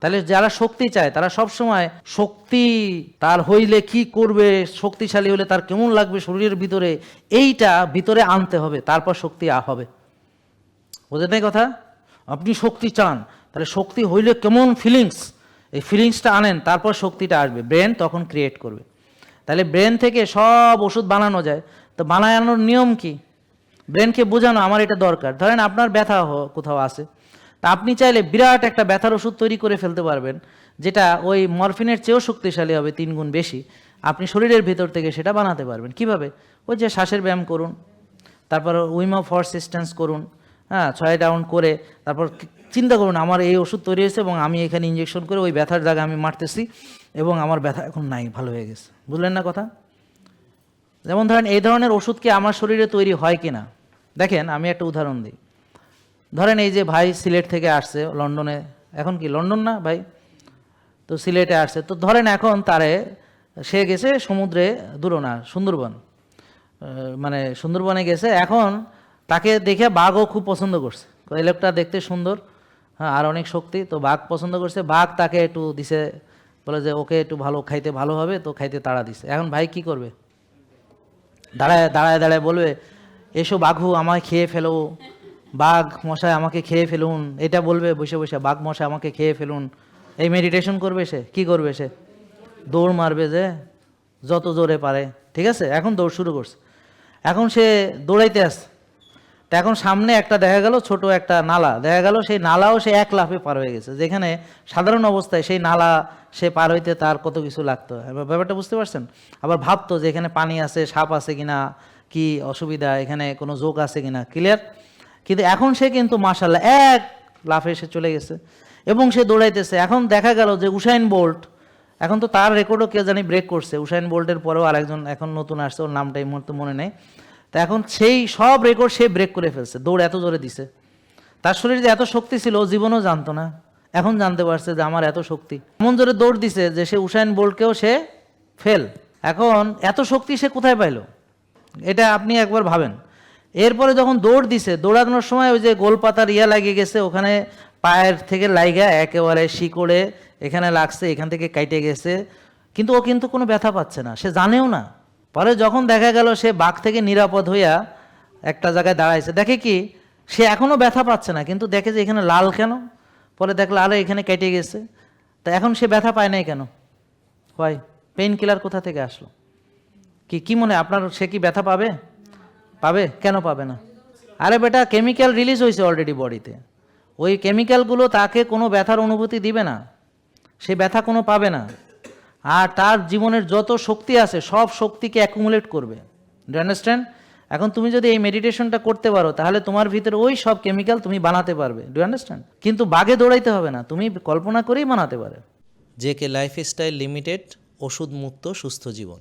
তাহলে যারা শক্তি চায় তারা সব সময় শক্তি তার হইলে কি করবে, শক্তিশালী হলে তার কেমন লাগবে শরীরের ভিতরে, এইটা ভিতরে আনতে হবে, তারপর শক্তি হবে। বোঝেন এই কথা? আপনি শক্তি চান, তাহলে শক্তি হইলে কেমন ফিলিংস, এই ফিলিংসটা আনেন, তারপর শক্তিটা আসবে, ব্রেন তখন ক্রিয়েট করবে। তাহলে ব্রেন থেকে সব ওষুধ বানানো যায়। তো বানানোর নিয়ম কি? ব্রেনকে বোঝানো আমার এটা দরকার। ধরেন আপনার ব্যথা কোথাও আছে, তা আপনি চাইলে বিরাট একটা ব্যথার ওষুধ তৈরি করে ফেলতে পারবেন, যেটা ওই মরফিনের চেয়েও শক্তিশালী হবে 3 গুণ বেশি। আপনি শরীরের ভিতর থেকে সেটা বানাতে পারবেন। কিভাবে? ওই যে শ্বাসের ব্যায়াম করুন, তারপর উইম অফ পারসিস্টেন্স করুন, হ্যাঁ 6 রাউন্ড করে, তারপর চিন্তা করুন আমার এই ওষুধ তৈরি হয়েছে এবং আমি এখানে ইঞ্জেকশন করে ওই ব্যথার জায়গায় আমি মারতেছি এবং আমার ব্যথা এখন নাই, ভালো হয়ে গেছে। বুঝলেন না কথা? যেমন ধরেন এই ধরনের ওষুধ কি আমার শরীরে তৈরি হয় কিনা দেখেন, আমি একটা উদাহরণ দিই। ধরেন এই যে ভাই সিলেট থেকে আসছে লন্ডনে, এখন কি লন্ডন না ভাই, তো সিলেটে আসছে, তো ধরেন এখন তারে সে গেছে সমুদ্রে, দূরও না, সুন্দরবন, মানে সুন্দরবনে গেছে। এখন তাকে দেখে বাঘও খুব পছন্দ করছে, এই লোকটা দেখতে সুন্দর, হ্যাঁ আর অনেক শক্তি, তো বাঘ পছন্দ করছে। বাঘ তাকে একটু দিছে, বলে যে ওকে একটু ভালো খাইতে ভালো হবে, তো খাইতে তাড়া দিছে। এখন ভাই কি করবে? দাঁড়ায় দাঁড়ায় দাঁড়ায় বলবে এসো বাঘু আমায় খেয়ে ফেলো, বাঘ মশাই আমাকে খেয়ে ফেলুন, এটা বলবে বসে বসে, বাঘ মশাই আমাকে খেয়ে ফেলুন। এই মেডিটেশন করবে সে, কি করবে সে? দৌড় মারবে, যে যত জোরে পারে, ঠিক আছে? এখন দৌড় শুরু করছে, এখন সে দৌড়াইতে আসছে, তো এখন সামনে একটা দেখা গেল ছোট একটা নালা দেখা গেল, সেই নালাও সে এক লাফে পার হয়ে গেছে, যেখানে সাধারণ অবস্থায় সেই নালা সে পার হইতে তার কত কিছু লাগতো। ব্যাপারটা বুঝতে পারছেন? আবার ভাবতো যে এখানে পানি আছে, সাপ আছে কিনা, কি অসুবিধা, এখানে কোনো জোক আছে কিনা, ক্লিয়ার? কিন্তু এখন সে কিন্তু মাশাআল্লাহ এক লাফে সে চলে গেছে এবং সে দৌড়াইতেছে। এখন দেখা গেল যে উসাইন বোল্ট, এখন তো তার রেকর্ডও কে জানি ব্রেক করছে, উসাইন বোল্টের পরেও আরেকজন এখন নতুন আসছে, ওর নামটা এই মুহূর্তে মনে নেই। তা এখন সেই সব রেকর্ড সে ব্রেক করে ফেলছে, দৌড় এত জোরে দিছে। তার শরীরে যে এত শক্তি ছিল ও জীবনও জানতো না, এখন জানতে পারছে যে আমার এত শক্তি। এমন জোরে দৌড় দিছে যে সে উসাইন বোল্টকেও সে ফেল। এখন এত শক্তি সে কোথায় পাইলো? এটা আপনি একবার ভাবেন। এরপরে যখন দৌড় দিছে, দৌড়ানোর সময় ওই যে গোলপাতার ইয়া লাগিয়ে গেছে, ওখানে পায়ের থেকে লাইগা একেবারে শিকড়ে এখানে লাগছে, এখান থেকে কাইটে গেছে, কিন্তু ও কিন্তু কোনো ব্যথা পাচ্ছে না, সে জানেও না। পরে যখন দেখা গেল সে বাঘ থেকে নিরাপদ হইয়া একটা জায়গায় দাঁড়াইছে, দেখে কি সে এখনও ব্যথা পাচ্ছে না, কিন্তু দেখে যে এখানে লাল কেন, পরে দেখলো আরে এখানে কেটে গেছে। তা এখন সে ব্যথা পায় নাই কেন? হয় পেইন কিলার কোথা থেকে আসলো? কি মনে আপনার, সে কি ব্যথা পাবে? পাবে কেন পাবে না? আরে বেটা কেমিক্যাল রিলিজ হয়েছে অলরেডি বডিতে, ওই কেমিক্যালগুলো তাকে কোনো ব্যথার অনুভূতি দিবে না, সে ব্যথা কোনো পাবে না। আর তার জীবনের যত শক্তি আছে সব শক্তিকে অ্যাকুমুলেট করবে। Do understand? এখন তুমি যদি এই মেডিটেশনটা করতে পারো তাহলে তোমার ভিতরে ওই সব কেমিক্যাল তুমি বানাতে পারবে। Do understand? কিন্তু বাগে দৌড়াইতে হবে না, তুমি কল্পনা করেই বানাতে পারো। জেকে লাইফস্টাইল লিমিটেড, ওষুধ মুক্ত সুস্থ জীবন।